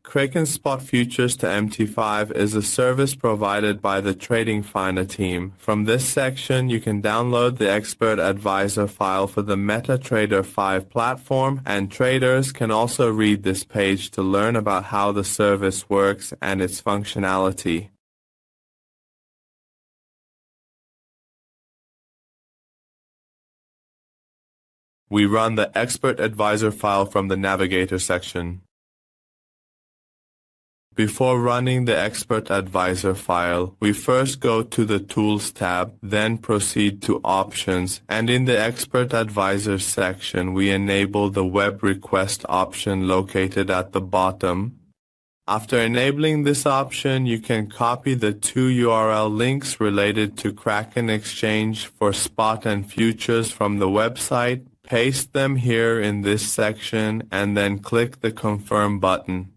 Kraken Spot Futures to MT5 is a service provided by the TradingFinder team. From this section, you can download the Expert Advisor file for the MetaTrader 5 platform, and traders can also read this page to learn about how the service works and its functionality. We run the Expert Advisor file from the Navigator section. Before running the Expert Advisor file, we first go to the Tools tab, then proceed to Options, and in the Expert Advisor section we enable the Web Request option located at the bottom. After enabling this option, you can copy the two URL links related to Kraken Exchange for spot and futures from the website, paste them here in this section, and then click the Confirm button.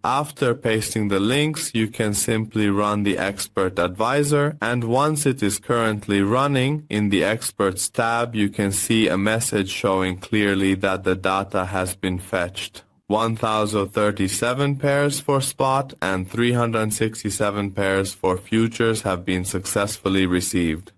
After pasting the links, you can simply run the Expert Advisor, and once it is currently running, in the Experts tab you can see a message showing clearly that the data has been fetched. 1,037 pairs for spot and 367 pairs for futures have been successfully received.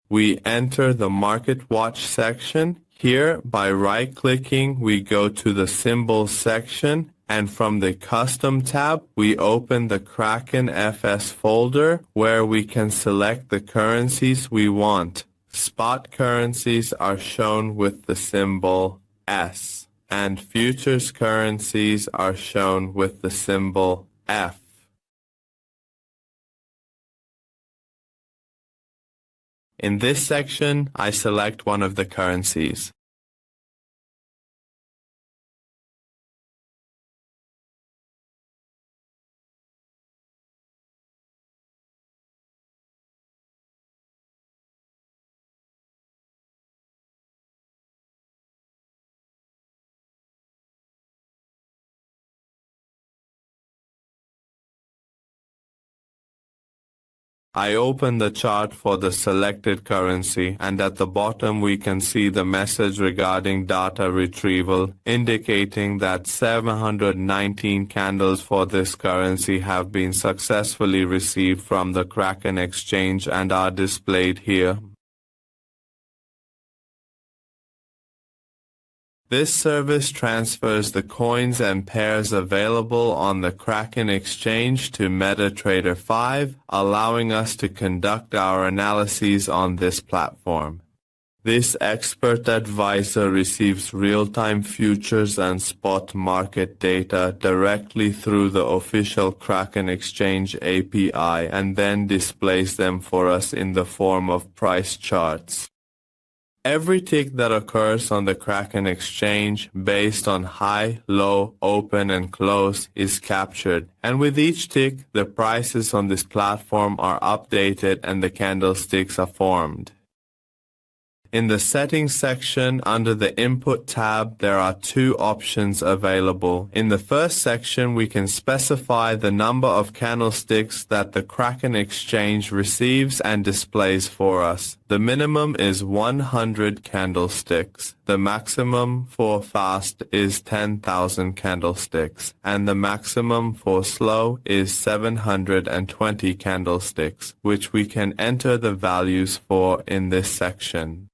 We enter the Market Watch section. Here, by right-clicking, we go to the Symbols section, and from the Custom tab, we open the Kraken FS folder where we can select the currencies we want. Spot currencies are shown with the symbol S, and futures currencies are shown with the symbol F. In this section, I select one of the currencies. I open the chart for the selected currency, and at the bottom we can see the message regarding data retrieval, indicating that 719 candles for this currency have been successfully received from the Kraken exchange and are displayed here. This service transfers the coins and pairs available on the Kraken exchange to MetaTrader 5, allowing us to conduct our analyses on this platform. This Expert Advisor receives real-time futures and spot market data directly through the official Kraken exchange API and then displays them for us in the form of price charts. Every tick that occurs on the Kraken exchange based on high, low, open, and close is captured, and with each tick, the prices on this platform are updated and the candlesticks are formed. In the Settings section, under the Input tab, there are two options available. In the first section, we can specify the number of candlesticks that the Kraken exchange receives and displays for us. The minimum is 100 candlesticks. The maximum for fast is 10,000 candlesticks, and the maximum for slow is 720 candlesticks, which we can enter the values for in this section.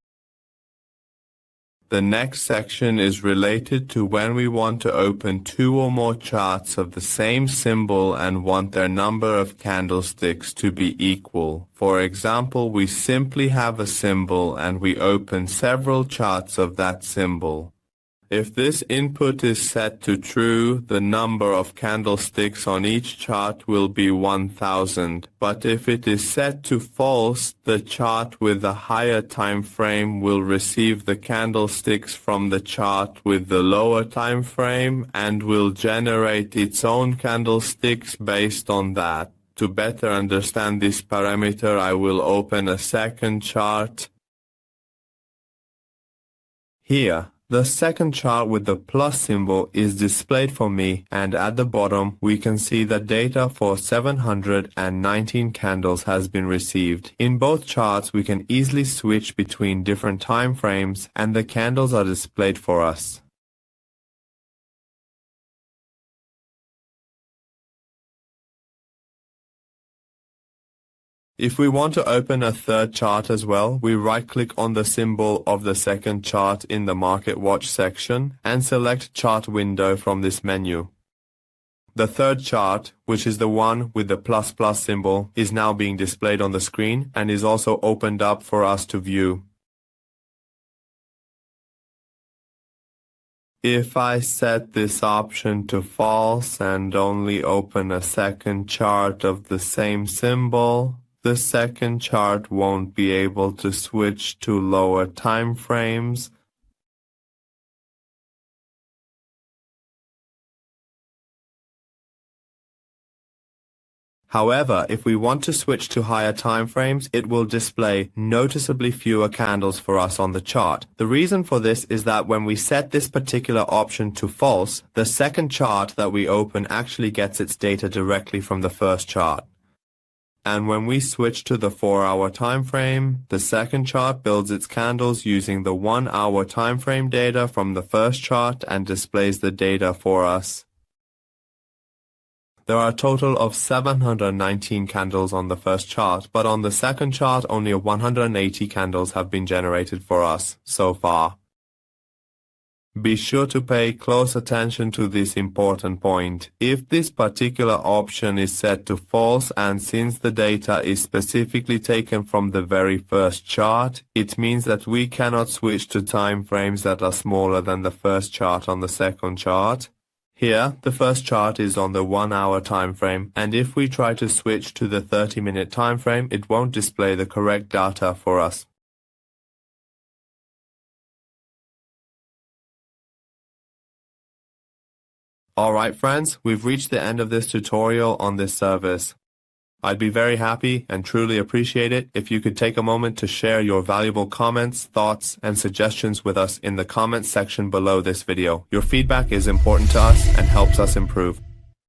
The next section is related to when we want to open two or more charts of the same symbol and want their number of candlesticks to be equal. For example, we simply have a symbol and we open several charts of that symbol. If this input is set to true, the number of candlesticks on each chart will be 1000, but if it is set to false, the chart with the higher time frame will receive the candlesticks from the chart with the lower time frame and will generate its own candlesticks based on that. To better understand this parameter, I will open a second chart. Here, the second chart with the plus symbol is displayed for me, and at the bottom we can see that data for 719 candles has been received. In both charts we can easily switch between different time frames and the candles are displayed for us. If we want to open a third chart as well, we right-click on the symbol of the second chart in the Market Watch section and select Chart Window from this menu. The third chart, which is the one with the ++ symbol, is now being displayed on the screen and is also opened up for us to view. If I set this option to false and only open a second chart of the same symbol, the second chart won't be able to switch to lower time frames. However, if we want to switch to higher time frames, it will display noticeably fewer candles for us on the chart. The reason for this is that when we set this particular option to false, the second chart that we open actually gets its data directly from the first chart. And when we switch to the 4-hour time frame, the second chart builds its candles using the 1-hour time frame data from the first chart and displays the data for us. There are a total of 719 candles on the first chart, but on the second chart only 180 candles have been generated for us so far. Be sure to pay close attention to this important point. If this particular option is set to false and since the data is specifically taken from the very first chart, it means that we cannot switch to time frames that are smaller than the first chart on the second chart. Here, the first chart is on the 1-hour time frame, and if we try to switch to the 30-minute time frame, it won't display the correct data for us. Alright friends, we've reached the end of this tutorial on this service. I'd be very happy and truly appreciate it if you could take a moment to share your valuable comments, thoughts, and suggestions with us in the comments section below this video. Your feedback is important to us and helps us improve.